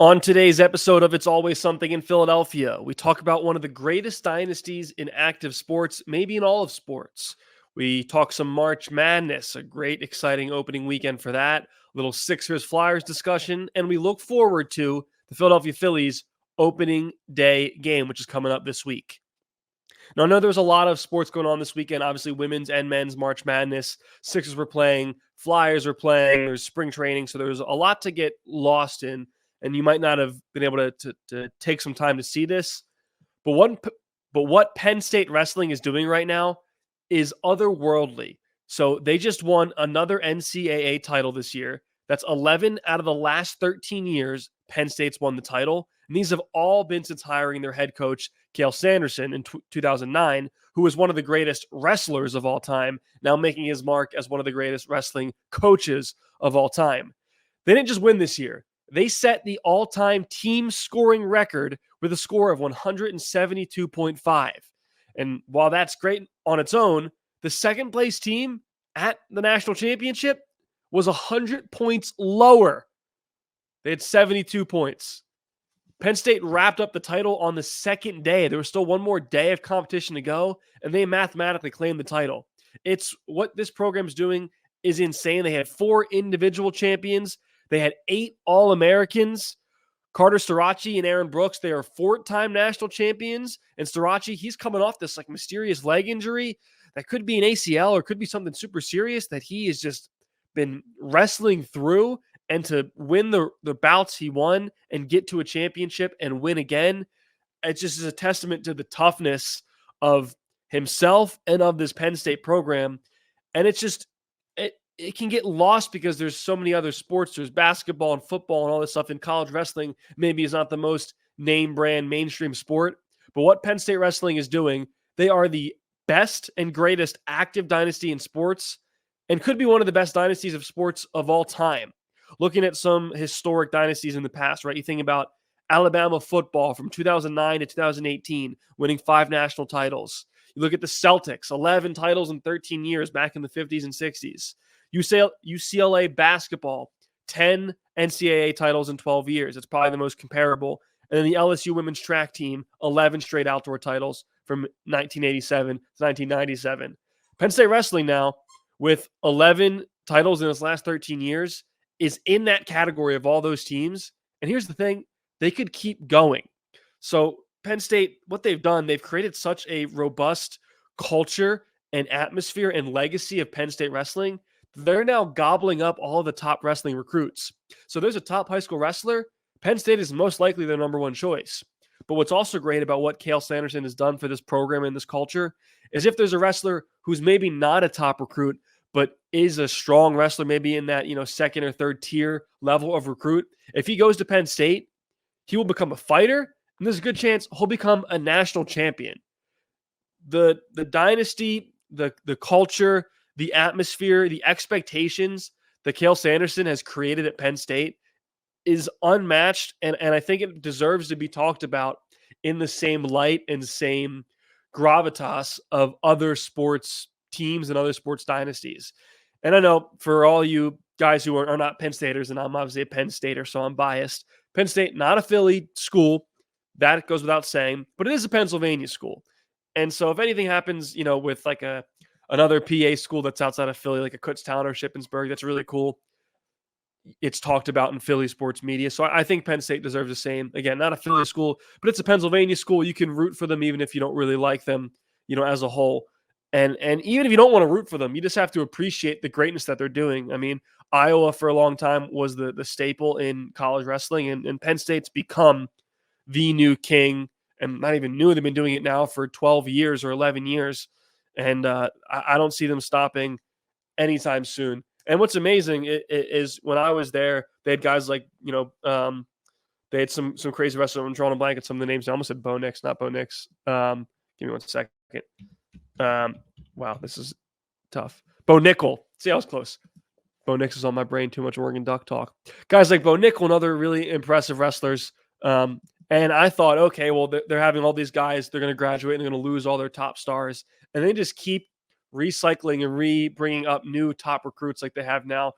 On today's episode of It's Always Something in Philadelphia, we talk about one of the greatest dynasties in active sports, maybe in all of sports. We talk some March Madness, a great, exciting opening weekend for that, a little Sixers Flyers discussion, and we look forward to the Philadelphia Phillies opening day game, which is coming up this week. Now, I know there's a lot of sports going on this weekend, obviously women's and men's March Madness. Sixers were playing, Flyers are playing, there's spring training, so there's a lot to get lost in, and you might not have been able to take some time to see this. But what Penn State wrestling is doing right now is otherworldly. So they just won another NCAA title this year. That's 11 out of the last 13 years Penn State's won the title. And these have all been since hiring their head coach, Cale Sanderson, in 2009, who was one of the greatest wrestlers of all time, now making his mark as one of the greatest wrestling coaches of all time. They didn't just win this year. They set the all-time team scoring record with a score of 172.5. And while that's great on its own, the second place team at the national championship was 100 points lower. They had 72 points. Penn State wrapped up the title on the second day. There was still one more day of competition to go, and they mathematically claimed the title. It's what this program is doing is insane. They had 4 individual champions. They had 8 All-Americans. Carter Starace and Aaron Brooks, they are 4-time national champions. And Starace, he's coming off this mysterious leg injury that could be an ACL or could be something super serious that he has just been wrestling through. And to win the bouts he won and get to a championship and win again, it just is a testament to the toughness of himself and of this Penn State program. And it's just, it can get lost because there's so many other sports. There's basketball and football and all this stuff. In college wrestling, maybe is not the most name brand mainstream sport. But what Penn State wrestling is doing, they are the best and greatest active dynasty in sports and could be one of the best dynasties of sports of all time. Looking at some historic dynasties in the past, right? You think about Alabama football from 2009 to 2018, winning 5 national titles. You look at the Celtics, 11 titles in 13 years back in the 50s and 60s. UCLA basketball, 10 NCAA titles in 12 years. It's probably the most comparable. And then the LSU women's track team, 11 straight outdoor titles from 1987 to 1997. Penn State wrestling now, with 11 titles in its last 13 years, is in that category of all those teams. And here's the thing, they could keep going. So Penn State, what they've done, they've created such a robust culture and atmosphere and legacy of Penn State wrestling. They're now gobbling up all the top wrestling recruits. So there's a top high school wrestler, Penn State is most likely their number one choice. But what's also great about what Cale Sanderson has done for this program and this culture is if there's a wrestler who's maybe not a top recruit, but is a strong wrestler, maybe in that, second or third tier level of recruit, if he goes to Penn State, he will become a fighter, and there's a good chance he'll become a national champion. The dynasty, the culture, the atmosphere, the expectations that Cale Sanderson has created at Penn State is unmatched, and I think it deserves to be talked about in the same light and same gravitas of other sports teams and other sports dynasties. And I know for all you guys who are not Penn Staters, and I'm obviously a Penn Stater, so I'm biased. Penn State, not a Philly school, that goes without saying, but it is a Pennsylvania school. And so if anything happens, with another PA school that's outside of Philly, like a Kutztown or Shippensburg, that's really cool. It's talked about in Philly sports media. So I think Penn State deserves the same. Again, not a Philly school, but it's a Pennsylvania school. You can root for them even if you don't really like them, as a whole. And even if you don't want to root for them, you just have to appreciate the greatness that they're doing. I mean, Iowa for a long time was the staple in college wrestling, and Penn State's become the new king, and not even new. They've been doing it now for 12 years or 11 years, and I don't see them stopping anytime soon. And what's amazing is when I was there, they had guys like, they had some crazy wrestlers. I'm drawing a blank at some of the names. I almost said Bo Nix, not Bo Nix. Give me one second. Wow, this is tough. Bo Nickel. See, I was close. Bo Nix is on my brain. Too much Oregon Duck talk. Guys like Bo Nickel and other really impressive wrestlers. And I thought, okay, well, they're having all these guys. They're going to graduate and they're going to lose all their top stars. And they just keep recycling and bringing up new top recruits like they have now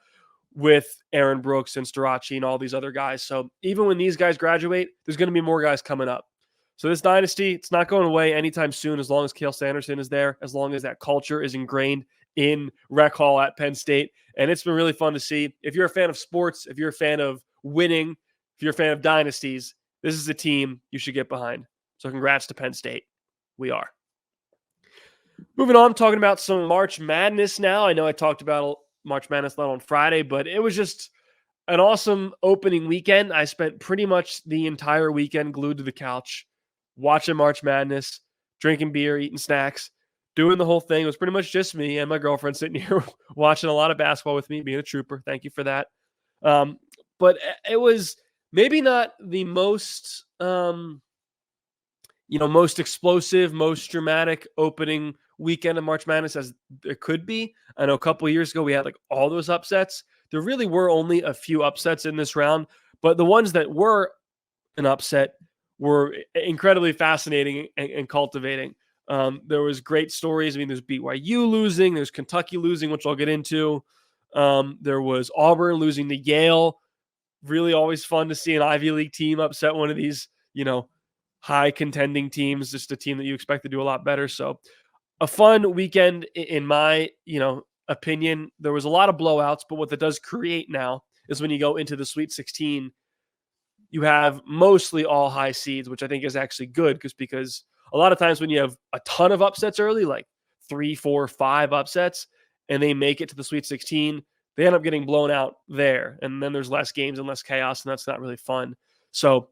with Aaron Brooks and Starachi and all these other guys. So even when these guys graduate, there's going to be more guys coming up. So this dynasty, it's not going away anytime soon as long as Cale Sanderson is there, as long as that culture is ingrained in Rec Hall at Penn State. And it's been really fun to see. If you're a fan of sports, if you're a fan of winning, if you're a fan of dynasties, this is a team you should get behind. So congrats to Penn State. We are. Moving on, talking about some March Madness now. I know I talked about March Madness not on Friday, but it was just an awesome opening weekend. I spent pretty much the entire weekend glued to the couch, watching March Madness, drinking beer, eating snacks, doing the whole thing. It was pretty much just me and my girlfriend sitting here watching a lot of basketball with me, being a trooper. Thank you for that. But it was maybe not the most, most explosive, most dramatic opening weekend of March Madness as it could be. I know a couple of years ago we had like all those upsets. There really were only a few upsets in this round, but the ones that were an upset were incredibly fascinating and cultivating. There was great stories. I mean, there's BYU losing, there's Kentucky losing, which I'll get into. There was Auburn losing to Yale. Really always fun to see an Ivy League team upset one of these, high contending teams, just a team that you expect to do a lot better. So a fun weekend in my, opinion. There was a lot of blowouts, but what that does create now is when you go into the Sweet 16, you have mostly all high seeds, which I think is actually good because a lot of times when you have a ton of upsets early, like 3, 4, 5 upsets, and they make it to the Sweet 16, they end up getting blown out there. And then there's less games and less chaos, and that's not really fun. So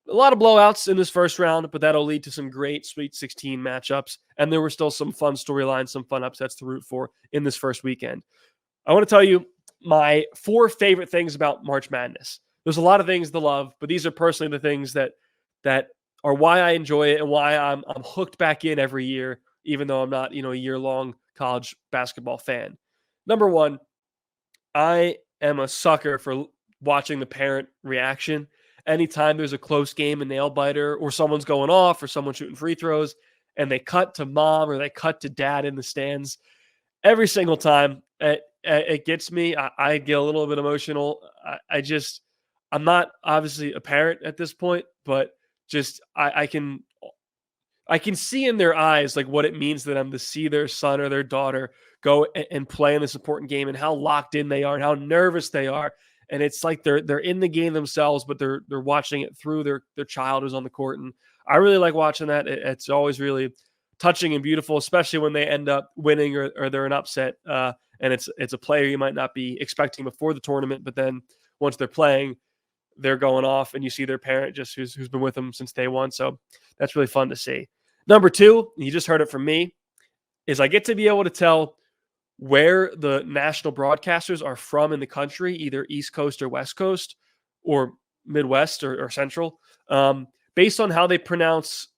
a lot of blowouts in this first round, but that'll lead to some great Sweet 16 matchups. And there were still some fun storylines, some fun upsets to root for in this first weekend. I want to tell you my 4 favorite things about March Madness. There's a lot of things to love, but these are personally the things that are why I enjoy it and why I'm hooked back in every year, even though I'm not, a year-long college basketball fan. Number 1, I am a sucker for watching the parent reaction. Anytime there's a close game, a nail biter, or someone's going off, or someone shooting free throws, and they cut to mom or they cut to dad in the stands, every single time it gets me. I get a little bit emotional. I'm not obviously a parent at this point, but just I can see in their eyes like what it means to them to see their son or their daughter go and play in this important game and how locked in they are and how nervous they are. And it's like they're in the game themselves, but they're watching it through their child who's on the court. And I really like watching that. It's always really touching and beautiful, especially when they end up winning or they're an upset. And it's a player you might not be expecting before the tournament, but then once they're playing, they're going off, and you see their parent just who's been with them since day one. So that's really fun to see. Number 2, you just heard it from me, is I get to be able to tell where the national broadcasters are from in the country, either East Coast or West Coast or Midwest or Central, based on how they pronounce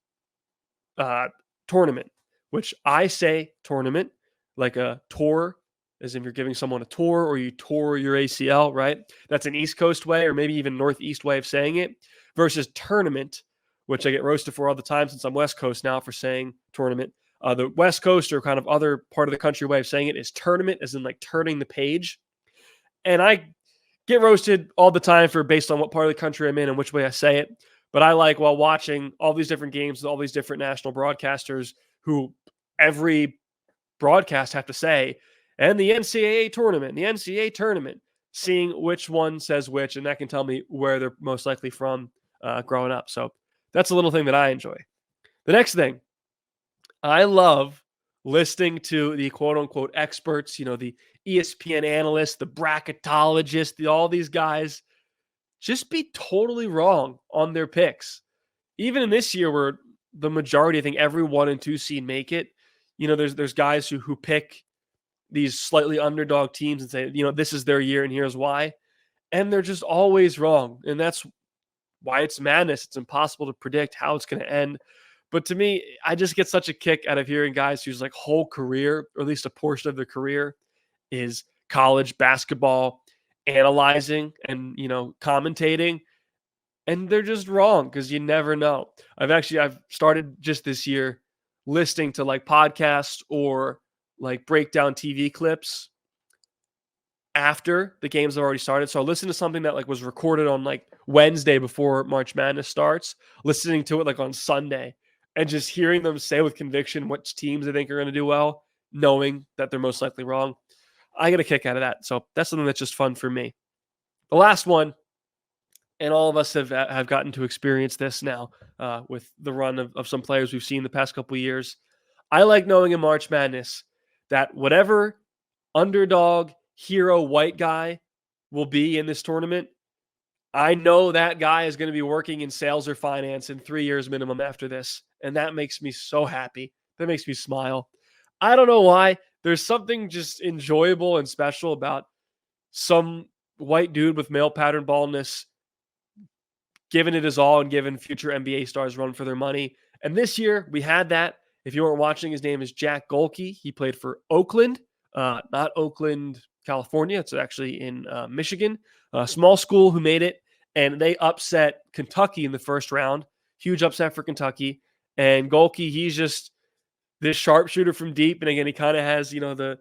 tournament, which I say tournament, like a tour, as if you're giving someone a tour or you tour your ACL, right? That's an East Coast way or maybe even Northeast way of saying it, versus tournament, which I get roasted for all the time since I'm West Coast now for saying tournament. The West Coast or kind of other part of the country way of saying it is tournament, as in like turning the page. And I get roasted all the time for based on what part of the country I'm in and which way I say it. But I like, while watching all these different games with all these different national broadcasters who every broadcast have to say, and the NCAA tournament, seeing which one says which, and that can tell me where they're most likely from growing up. So that's a little thing that I enjoy. The next thing, I love listening to the quote-unquote experts, the ESPN analysts, the bracketologists, all these guys just be totally wrong on their picks. Even in this year where the majority, I think every 1 and 2 seed make it, there's guys who pick these slightly underdog teams and say, this is their year and here's why. And they're just always wrong. And that's why it's madness. It's impossible to predict how it's going to end. But to me, I just get such a kick out of hearing guys whose like whole career, or at least a portion of their career, is college basketball analyzing and, commentating. And they're just wrong because you never know. I've started just this year listening to like podcasts or like breakdown TV clips after the games have already started. So I listen to something that like was recorded on like Wednesday before March Madness starts, listening to it like on Sunday, and just hearing them say with conviction which teams they think are going to do well, knowing that they're most likely wrong. I get a kick out of that. So that's something that's just fun for me. The last one, and all of us have gotten to experience this now with the run of some players we've seen the past couple of years. I like knowing in March Madness that whatever underdog hero white guy will be in this tournament, I know that guy is going to be working in sales or finance in 3 years minimum after this. And that makes me so happy. That makes me smile. I don't know why. There's something just enjoyable and special about some white dude with male pattern baldness giving it his all and giving future NBA stars run for their money. And this year we had that. If you weren't watching, his name is Jack Golke. He played for Oakland, not Oakland, California. It's actually in Michigan, a small school who made it. And they upset Kentucky in the first round. Huge upset for Kentucky. And Golke, he's just this sharpshooter from deep. And again, he kind of has, the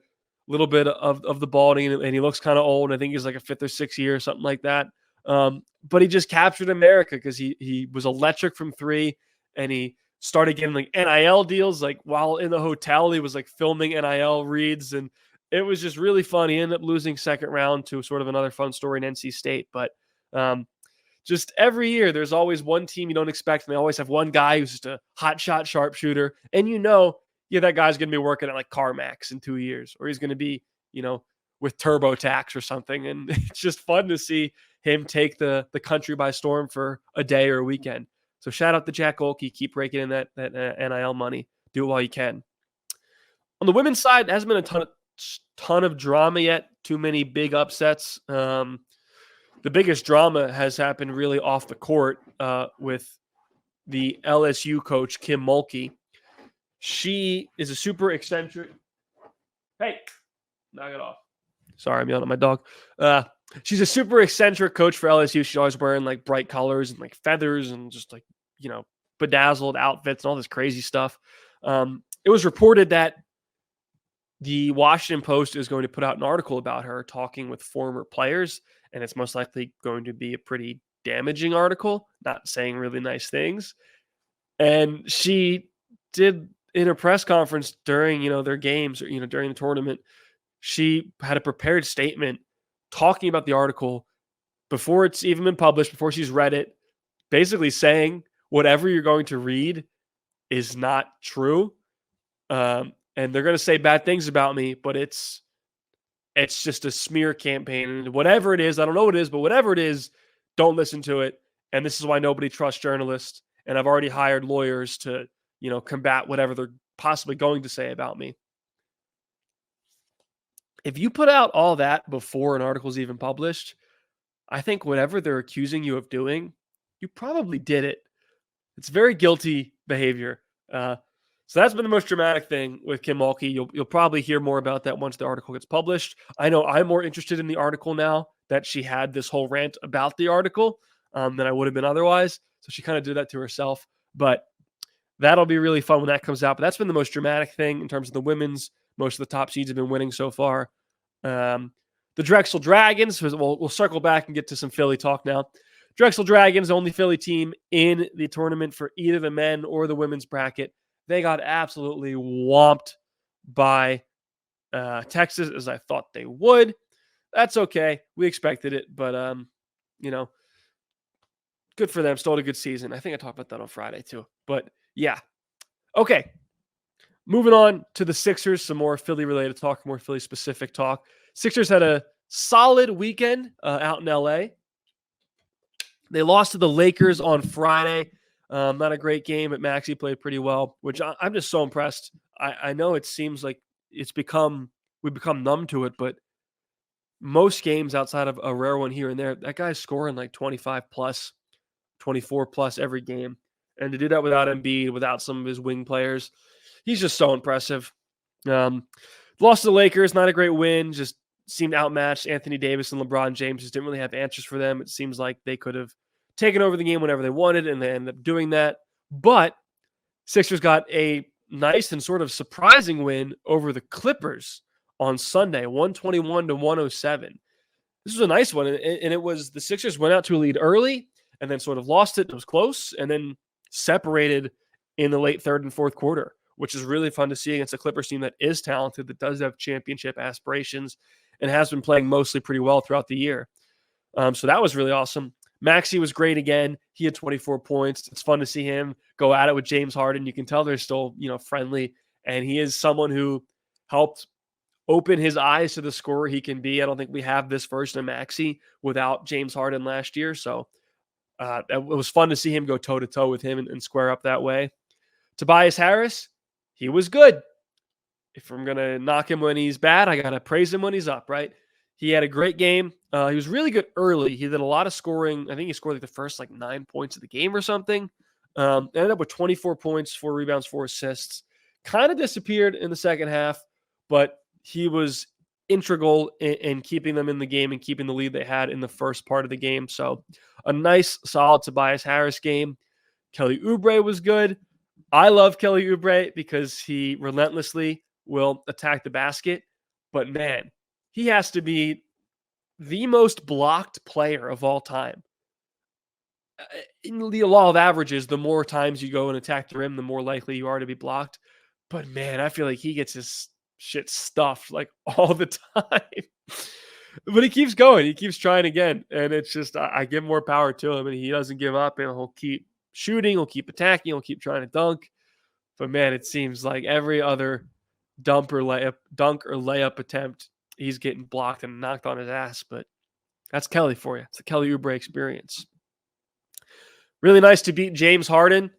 little bit of the balding, and he looks kind of old. I think he's like a 5th or 6th year or something like that. But he just captured America because he was electric from three, and he started getting like NIL deals. Like while in the hotel, he was like filming NIL reads, and it was just really fun. He ended up losing second round to sort of another fun story in NC State. But just every year, there's always one team you don't expect, and they always have one guy who's just a hot shot sharpshooter, and that guy's going to be working at like CarMax in 2 years, or he's going to be, with TurboTax or something. And it's just fun to see him take the country by storm for a day or a weekend. So shout out to Jack Golke. Keep breaking in that NIL money. Do it while you can. On the women's side, there hasn't been a ton of drama yet. Too many big upsets. The biggest drama has happened really off the court with the LSU coach, Kim Mulkey. She is a super eccentric. Hey, knock it off. Sorry, I'm yelling at my dog. She's a super eccentric coach for LSU. She's always wearing like bright colors and like feathers and just like, bedazzled outfits and all this crazy stuff. It was reported that the Washington Post is going to put out an article about her talking with former players, and it's most likely going to be a pretty damaging article, not saying really nice things. And she did in a press conference during, their games or, during the tournament, she had a prepared statement talking about the article before it's even been published, before she's read it, basically saying whatever you're going to read is not true. And they're going to say bad things about me, but it's just a smear campaign. And whatever it is, I don't know what it is, but whatever it is, don't listen to it. And this is why nobody trusts journalists. And I've already hired lawyers to, combat whatever they're possibly going to say about me. If you put out all that before an article is even published, I think whatever they're accusing you of doing, you probably did it. It's very guilty behavior. So that's been the most dramatic thing with Kim Mulkey. You'll probably hear more about that once the article gets published. I know I'm more interested in the article now that she had this whole rant about the article than I would have been otherwise. So she kind of did that to herself. But that'll be really fun when that comes out. But that's been the most dramatic thing in terms of the women's. Most of the top seeds have been winning so far. The Drexel Dragons, we'll circle back and get to some Philly talk now. Drexel Dragons, the only Philly team in the tournament for either the men or the women's bracket. They got absolutely whomped by Texas, as I thought they would. That's okay. We expected it, but, good for them. Still had a good season. I think I talked about that on Friday too. But, yeah. Okay. Moving on to the Sixers, some more Philly-related talk, more Philly-specific talk. Sixers had a solid weekend out in LA. They lost to the Lakers on Friday. Not a great game, but Maxey played pretty well, which I'm just so impressed. I know it seems like we've become numb to it, but most games outside of a rare one here and there, that guy's scoring like 25 plus, 24 plus every game. And to do that without Embiid, without some of his wing players, he's just so impressive. Lost to the Lakers, not a great win. Just seemed outmatched. Anthony Davis and LeBron James just didn't really have answers for them. It seems like they could have taken over the game whenever they wanted, and they ended up doing that. But Sixers got a nice and sort of surprising win over the Clippers on Sunday, 121-107. This was a nice one, and it was the Sixers went out to a lead early and then sort of lost it. It was close, and then separated in the late third and fourth quarter, which is really fun to see against a Clippers team that is talented, that does have championship aspirations, and has been playing mostly pretty well throughout the year. So that was really awesome. Maxey was great again. He had 24 points. It's fun to see him go at it with James Harden. You can tell they're still, friendly, and he is someone who helped open his eyes to the scorer he can be. I don't think we have this version of Maxey without James Harden last year. So it was fun to see him go toe-to-toe with him and square up that way. Tobias Harris, he was good. If I'm going to knock him when he's bad, I got to praise him when he's up, right? He had a great game. He was really good early. He did a lot of scoring. I think he scored like the first 9 points of the game or something. Ended up with 24 points, 4 rebounds, 4 assists. Kind of disappeared in the second half, but he was integral in keeping them in the game and keeping the lead they had in the first part of the game. So a nice, solid Tobias Harris game. Kelly Oubre was good. I love Kelly Oubre because he relentlessly will attack the basket. But man, he has to be the most blocked player of all time. In the law of averages, the more times you go and attack the rim, the more likely you are to be blocked. But man, I feel like he gets his shit stuffed all the time. But he keeps going. He keeps trying again. And it's just, I give more power to him, and he doesn't give up, and he'll keep shooting, he'll keep attacking, he'll keep trying to dunk. But man, it seems like every other dunk or layup attempt, he's getting blocked and knocked on his ass. But that's Kelly for you. It's the Kelly Oubre experience. Really nice to beat James Harden.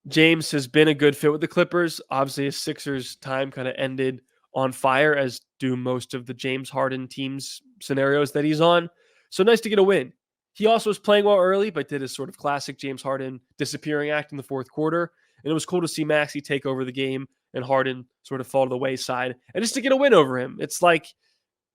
James has been a good fit with the Clippers. Obviously, his Sixers time kind of ended on fire, as do most of the James Harden teams scenarios that he's on. So nice to get a win. He also was playing well early, but did his sort of classic James Harden disappearing act in the fourth quarter. And it was cool to see Maxey take over the game and Harden sort of fall to the wayside, and just to get a win over him. It's like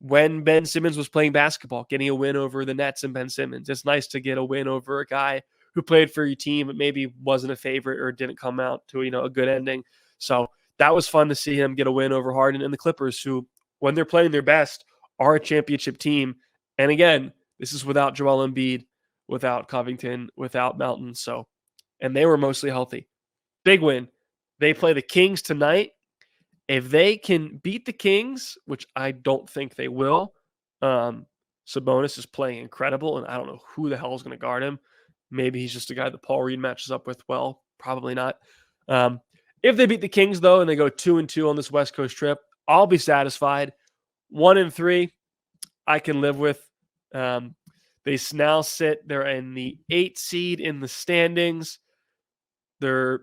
when Ben Simmons was playing basketball, getting a win over the Nets and Ben Simmons. It's nice to get a win over a guy who played for your team but maybe wasn't a favorite or didn't come out to a good ending. So that was fun to see him get a win over Harden and the Clippers, who, when they're playing their best, are a championship team. And again, this is without Joel Embiid, without Covington, without Melton. And they were mostly healthy. Big win. They play the Kings tonight. If they can beat the Kings, which I don't think they will, Sabonis is playing incredible, and I don't know who the hell is going to guard him. Maybe he's just a guy that Paul Reed matches up with well. Probably not. If they beat the Kings, though, and they go 2-2 on this West Coast trip, I'll be satisfied. 1-3, I can live with. They now sit. They're in the 8th seed in the standings. They're,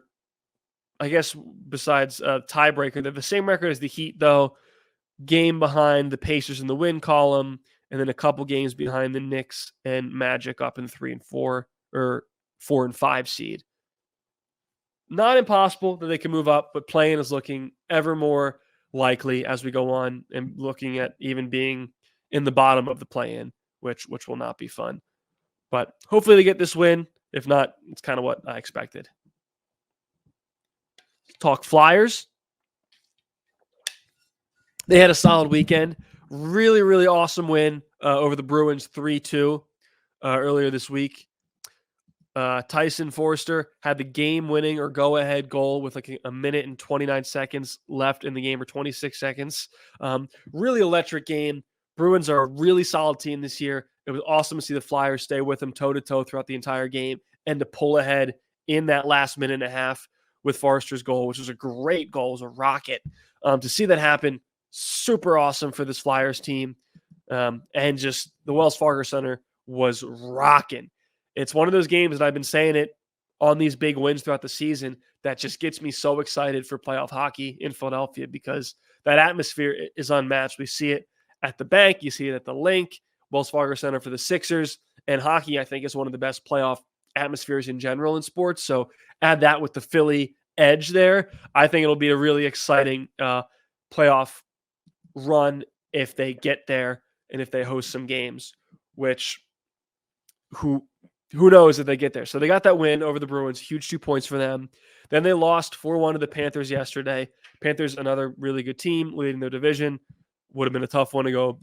I guess, besides tiebreaker, they're the same record as the Heat, though. Game behind the Pacers in the win column, and then a couple games behind the Knicks and Magic up in 3 and 4, or 4 and 5 seed. Not impossible that they can move up, but playing is looking ever more likely as we go on, and looking at even being in the bottom of the play-in, which will not be fun. But hopefully they get this win. If not, it's kind of what I expected. Talk Flyers. They had a solid weekend. Really, really awesome win over the Bruins 3-2 earlier this week. Tyson Forster had the game-winning or go-ahead goal with a minute and 29 seconds left in the game, or 26 seconds. Really electric game. Bruins are a really solid team this year. It was awesome to see the Flyers stay with them toe-to-toe throughout the entire game and to pull ahead in that last minute and a half with Forster's goal, which was a great goal. It was a rocket. To see that happen, super awesome for this Flyers team. And just the Wells Fargo Center was rocking. It's one of those games, and I've been saying it on these big wins throughout the season, that just gets me so excited for playoff hockey in Philadelphia, because that atmosphere is unmatched. We see it at the bank. You see it at the Link, Wells Fargo Center for the Sixers. And hockey, I think, is one of the best playoff atmospheres in general in sports. So add that with the Philly edge there. I think it'll be a really exciting playoff run if they get there and if they host some games, which who knows if they get there. So they got that win over the Bruins, huge 2 points for them. Then they lost 4-1 to the Panthers yesterday. Panthers, another really good team leading their division. Would have been a tough one to go,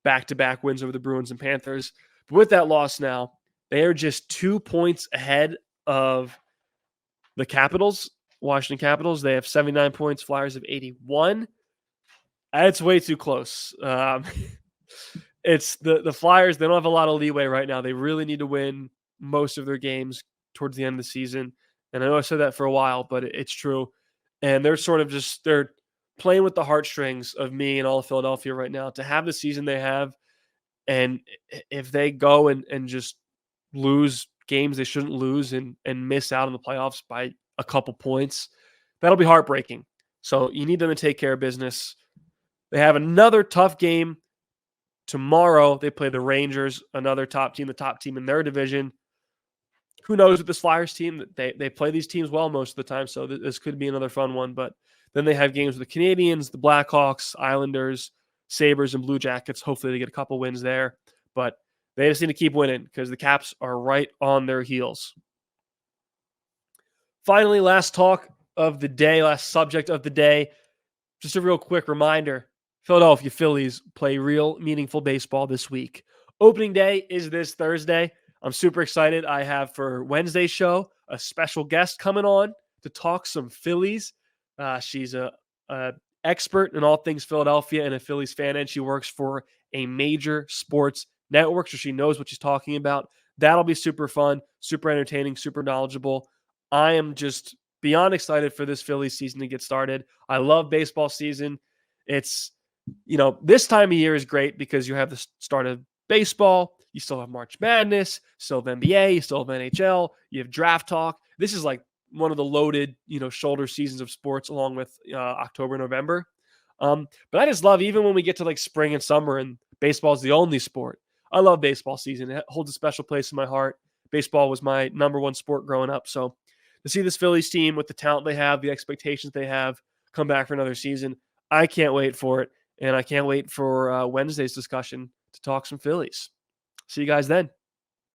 back-to-back wins over the Bruins and Panthers. But with that loss now, they are just 2 points ahead of the Capitals, Washington Capitals. They have 79 points. Flyers have 81. It's way too close. It's the Flyers. They don't have a lot of leeway right now. They really need to win most of their games towards the end of the season. And I know I said that for a while, but it's true. And they're sort of they're playing with the heartstrings of me and all of Philadelphia right now to have the season they have. And if they go and just lose games they shouldn't lose and miss out on the playoffs by a couple points, that'll be heartbreaking. So you need them to take care of business. They have another tough game tomorrow. They play the Rangers, another top team, the top team in their division. Who knows with this Flyers team? They play these teams well most of the time, so this could be another fun one. But then they have games with the Canadians, the Blackhawks, Islanders, Sabres, and Blue Jackets. Hopefully they get a couple wins there. But they just need to keep winning because the Caps are right on their heels. Finally, last talk of the day, last subject of the day. Just a real quick reminder. Philadelphia Phillies play real meaningful baseball this week. Opening day is this Thursday. I'm super excited. I have for Wednesday's show a special guest coming on to talk some Phillies. She's a expert in all things Philadelphia and a Phillies fan, and she works for a major sports network, so she knows what she's talking about. That'll be super fun, super entertaining, super knowledgeable. I am just beyond excited for this Phillies season to get started. I love baseball season. It's, this time of year is great because you have the start of baseball. You still have March Madness, you still have NBA, you still have NHL, you have draft talk. This is like one of the loaded, shoulder seasons of sports along with October, November. But I just love, even when we get to like spring and summer and baseball is the only sport, I love baseball season. It holds a special place in my heart. Baseball was my number one sport growing up. So to see this Phillies team with the talent they have, the expectations they have, come back for another season, I can't wait for it. And I can't wait for Wednesday's discussion to talk some Phillies. See you guys then.